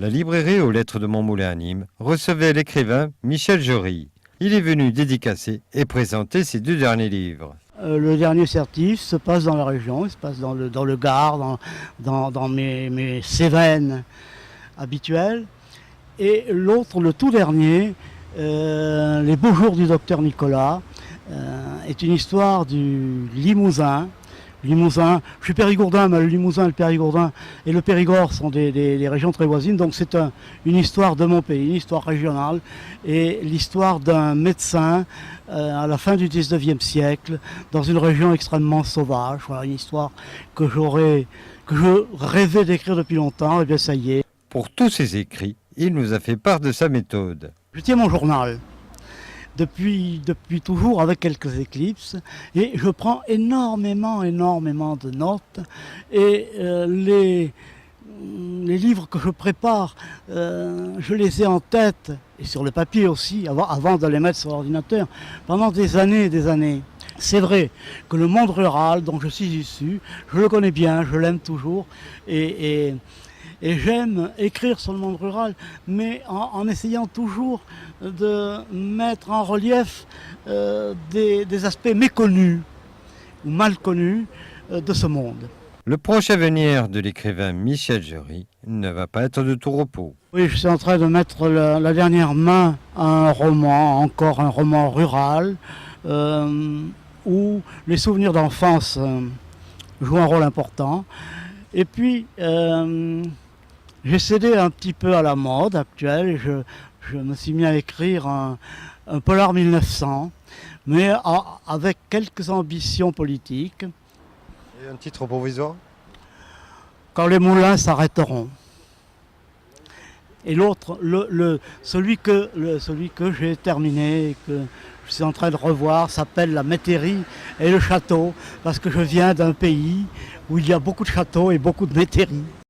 La librairie aux lettres de Montmoulin à Nîmes recevait l'écrivain Michel Jory. Il est venu dédicacer et présenter ses 2 derniers livres. Le dernier Certif se passe dans la région, il se passe dans le Gard, dans mes Cévennes habituelles. Et l'autre, le tout dernier, Les beaux jours du docteur Nicolas, est une histoire du Limousin. Je suis périgourdin, mais le Limousin, le Périgordin et le Périgord sont des régions très voisines. Donc c'est une histoire de mon pays, une histoire régionale et l'histoire d'un médecin à la fin du 19e siècle dans une région extrêmement sauvage. Voilà une histoire que je rêvais d'écrire depuis longtemps. Et bien ça y est. Pour tous ses écrits, il nous a fait part de sa méthode. Je tiens mon journal. Depuis toujours avec quelques éclipses et je prends énormément de notes et les livres que je prépare, je les ai en tête et sur le papier aussi avant de les mettre sur l'ordinateur pendant des années et des années. C'est vrai que le monde rural dont je suis issu, je le connais bien, je l'aime toujours et j'aime écrire sur le monde rural, mais en essayant toujours de mettre en relief des aspects méconnus ou mal connus de ce monde. Le proche avenir de l'écrivain Michel Jory ne va pas être de tout repos. Oui, je suis en train de mettre la dernière main à un roman, encore un roman rural, où les souvenirs d'enfance jouent un rôle important. Et puis, j'ai cédé un petit peu à la mode actuelle et je me suis mis à écrire un polar 1900, mais avec quelques ambitions politiques. Et un titre provisoire ? Quand les moulins s'arrêteront. Et l'autre, celui que j'ai terminé et que je suis en train de revoir, s'appelle La métairie et le château, parce que je viens d'un pays où il y a beaucoup de châteaux et beaucoup de métairies.